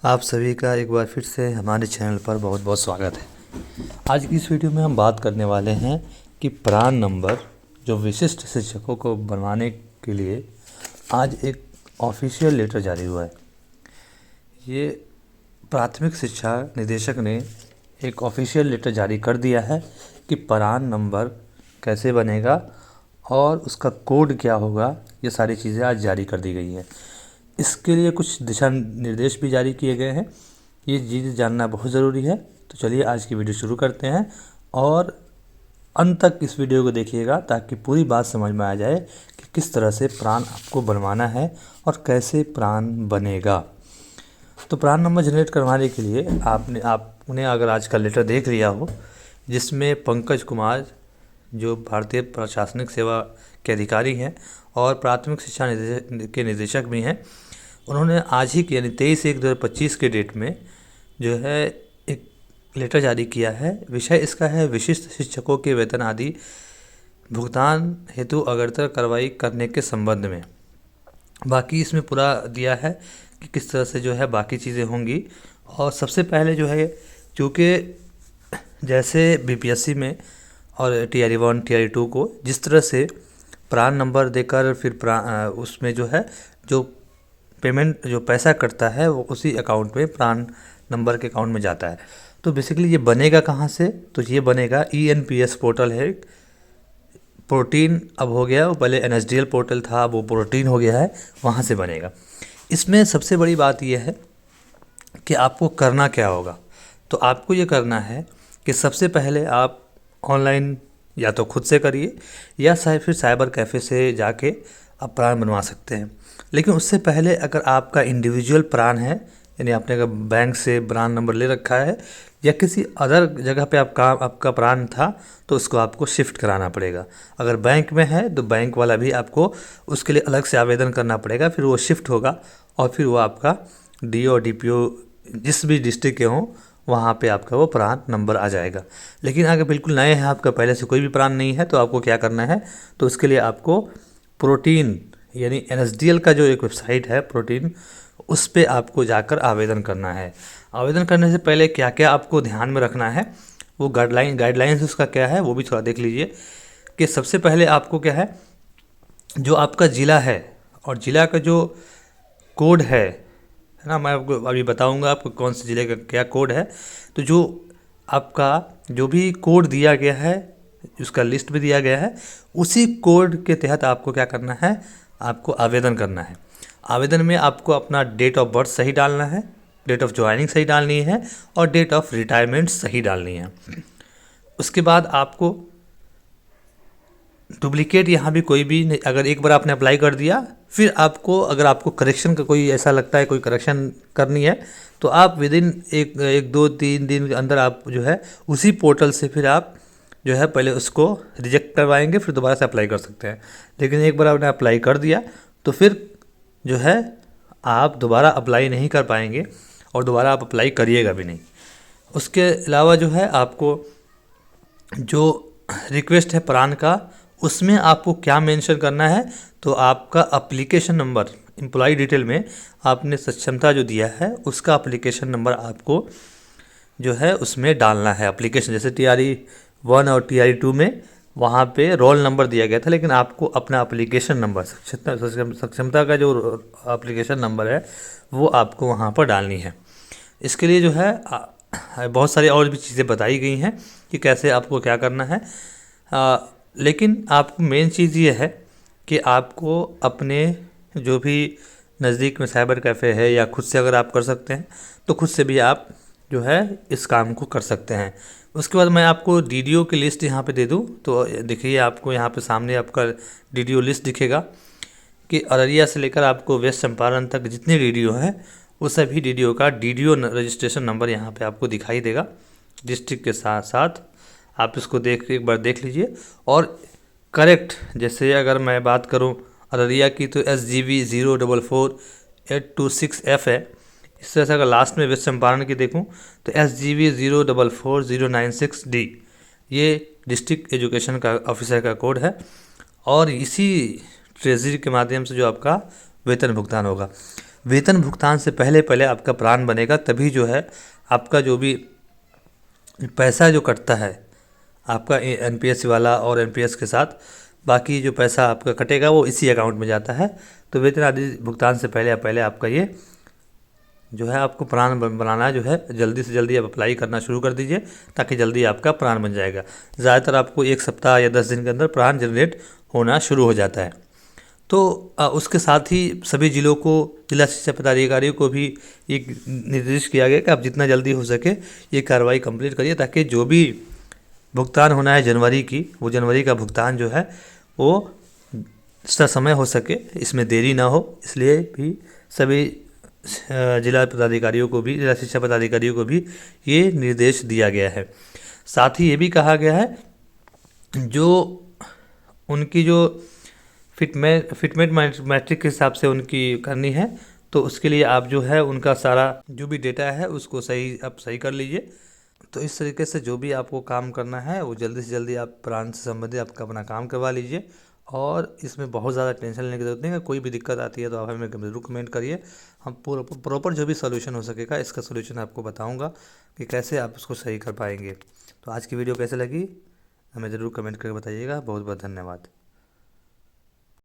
आप सभी का एक बार फिर से हमारे चैनल पर बहुत बहुत स्वागत है। आज की इस वीडियो में हम बात करने वाले हैं कि प्राण नंबर जो विशिष्ट शिक्षकों को बनवाने के लिए आज एक ऑफिशियल लेटर जारी हुआ है। ये प्राथमिक शिक्षा निदेशक ने एक ऑफिशियल लेटर जारी कर दिया है कि प्राण नंबर कैसे बनेगा और उसका कोड क्या होगा, ये सारी चीज़ें आज जारी कर दी गई हैं। इसके लिए कुछ दिशा निर्देश भी जारी किए गए हैं। ये चीज़ जानना बहुत ज़रूरी है। तो चलिए आज की वीडियो शुरू करते हैं और अंत तक इस वीडियो को देखिएगा ताकि पूरी बात समझ में आ जाए कि किस तरह से प्राण आपको बनवाना है और कैसे प्राण बनेगा। तो प्राण नंबर जनरेट करवाने के लिए आपने अगर आज का लेटर देख लिया हो, जिसमें पंकज कुमार जो भारतीय प्रशासनिक सेवा के अधिकारी हैं और प्राथमिक शिक्षा के निदेशक भी हैं, उन्होंने आज ही यानी 23/1/2025 के डेट में जो है एक लेटर जारी किया है। विषय इसका है विशिष्ट शिक्षकों के वेतन आदि भुगतान हेतु अग्रतर कार्रवाई करने के संबंध में। बाकी इसमें पूरा दिया है कि किस तरह से जो है बाकी चीज़ें होंगी। और सबसे पहले जो है, चूँकि जैसे बीपीएससी में और TR1 TR2 को जिस तरह से प्राण नंबर देकर फिर उसमें जो है जो पेमेंट जो पैसा कटता है वो उसी अकाउंट में प्राण नंबर के अकाउंट में जाता है। तो बेसिकली ये बनेगा कहाँ से? तो ये बनेगा ENPS पोर्टल है, प्रोटीन अब हो गया, वो पहले NSDL पोर्टल था, वो प्रोटीन हो गया है, वहाँ से बनेगा। इसमें सबसे बड़ी बात यह है कि आपको करना क्या होगा। तो आपको ये करना है कि सबसे पहले आप ऑनलाइन या तो खुद से करिए या फिर साइबर कैफ़े से जाके आप प्राण बनवा सकते हैं। लेकिन उससे पहले अगर आपका इंडिविजुअल प्राण है, यानी आपने अगर बैंक से प्राण नंबर ले रखा है या किसी अदर जगह पे आपका प्राण था, तो उसको आपको शिफ्ट कराना पड़ेगा। अगर बैंक में है तो बैंक वाला भी आपको उसके लिए अलग से आवेदन करना पड़ेगा, फिर वो शिफ्ट होगा और फिर वो आपका DO DPO जिस भी डिस्ट्रिक्ट के हों वहाँ पे आपका वो प्राण नंबर आ जाएगा। लेकिन अगर बिल्कुल नए हैं, आपका पहले से कोई भी प्राण नहीं है, तो आपको क्या करना है, तो उसके लिए आपको प्रोटीन यानी NSDL का जो एक वेबसाइट है प्रोटीन, उस पर आपको जाकर आवेदन करना है। आवेदन करने से पहले क्या क्या आपको ध्यान में रखना है, वो गाइडलाइंस उसका क्या है वो भी थोड़ा देख लीजिए। कि सबसे पहले आपको क्या है, जो आपका ज़िला है और ज़िला का जो कोड है ना, मैं आपको अभी बताऊंगा आपको कौन से ज़िले का क्या कोड है। तो जो आपका जो भी कोड दिया गया है, उसका लिस्ट भी दिया गया है, उसी कोड के तहत आपको क्या करना है, आपको आवेदन करना है। आवेदन में आपको अपना डेट ऑफ बर्थ सही डालना है, डेट ऑफ ज्वाइनिंग सही डालनी है और डेट ऑफ रिटायरमेंट सही डालनी है। उसके बाद आपको डुप्लीकेट यहाँ भी कोई भी नहीं, अगर एक बार आपने अप्लाई कर दिया, फिर आपको अगर आपको करेक्शन का कोई ऐसा लगता है कोई करेक्शन करनी है, तो आप विदिन एक 2-3 दिन के अंदर आप जो है उसी पोर्टल से फिर आप जो है पहले उसको रिजेक्ट करवाएंगे, फिर दोबारा से अप्लाई कर सकते हैं। लेकिन एक बार आपने अप्लाई कर दिया तो फिर जो है आप दोबारा अप्लाई नहीं कर पाएंगे और दोबारा आप अप्लाई करिएगा भी नहीं। उसके अलावा जो है आपको जो रिक्वेस्ट है प्राण का, उसमें आपको क्या मेंशन करना है, तो आपका एप्लीकेशन नंबर एम्प्लॉय डिटेल में आपने सक्षमता जो दिया है उसका एप्लीकेशन नंबर आपको जो है उसमें डालना है। एप्लीकेशन जैसे TR1 और TR2 में वहाँ पे रोल नंबर दिया गया था, लेकिन आपको अपना एप्लीकेशन नंबर सक्षमता का जो एप्लीकेशन नंबर है वो आपको वहाँ पर डालनी है। इसके लिए जो है बहुत सारी और भी चीज़ें बताई गई हैं कि कैसे आपको क्या करना है। लेकिन आपको मेन चीज़ ये है कि आपको अपने जो भी नज़दीक में साइबर कैफ़े है या खुद से अगर आप कर सकते हैं तो खुद से भी आप जो है इस काम को कर सकते हैं। उसके बाद मैं आपको DDO की लिस्ट यहाँ पे दे दूँ, तो देखिए आपको यहाँ पे सामने आपका DDO लिस्ट दिखेगा कि अररिया से लेकर आपको वेस्ट चंपारण तक जितने DDO हैं वो सभी DDO का DDO रजिस्ट्रेशन नंबर यहाँ पे आपको दिखाई देगा डिस्ट्रिक्ट के साथ साथ। आप इसको एक बार देख लीजिए। और करेक्ट जैसे अगर मैं बात करूं अररिया की तो SGB 044826F है। इस तरह से अगर लास्ट में वेस्ट चंपारण की देखूं तो SGB 044096D, ये डिस्ट्रिक्ट एजुकेशन का ऑफिसर का कोड है और इसी ट्रेजरी के माध्यम से जो आपका वेतन भुगतान होगा। वेतन भुगतान से पहले पहले आपका प्राण बनेगा, तभी जो है आपका जो भी पैसा जो कटता है आपका एनपीएस वाला और एनपीएस के साथ बाकी जो पैसा आपका कटेगा वो इसी अकाउंट में जाता है। तो वेतन आदि भुगतान से पहले पहले आपका ये जो है आपको प्राण बनाना जो है जल्दी से जल्दी आप अप्लाई करना शुरू कर दीजिए, ताकि जल्दी आपका प्राण बन जाएगा। ज़्यादातर आपको 1 सप्ताह या 10 दिन के अंदर प्राण जनरेट होना शुरू हो जाता है। तो उसके साथ ही सभी जिलों को, जिला शिक्षा पदाधिकारियों को भी एक निर्देश किया गया कि आप जितना जल्दी हो सके ये कार्रवाई कंप्लीट करिए, ताकि जो भी भुगतान होना है जनवरी की, वो जनवरी का भुगतान जो है वो समय हो सके, इसमें देरी ना हो। इसलिए भी सभी जिला पदाधिकारियों को भी, जिला शिक्षा पदाधिकारियों को भी ये निर्देश दिया गया है। साथ ही ये भी कहा गया है जो उनकी जो फिटमेंट मैट्रिक के हिसाब से उनकी करनी है, तो उसके लिए आप जो है उनका सारा जो भी डेटा है उसको सही कर लीजिए। तो इस तरीके से जो भी आपको काम करना है वो जल्दी से जल्दी आप प्राण से संबंधित आपका अपना काम करवा लीजिए। और इसमें बहुत ज़्यादा टेंशन लेने की जरूरत नहीं है। कोई भी दिक्कत आती है तो आप हमें ज़रूर कमेंट करिए, हम प्रॉपर जो भी सोल्यूशन हो सकेगा इसका सोल्यूशन आपको बताऊंगा कि कैसे आप उसको सही कर पाएंगे। तो आज की वीडियो कैसे लगी हमें ज़रूर कमेंट करके बताइएगा। बहुत बहुत धन्यवाद।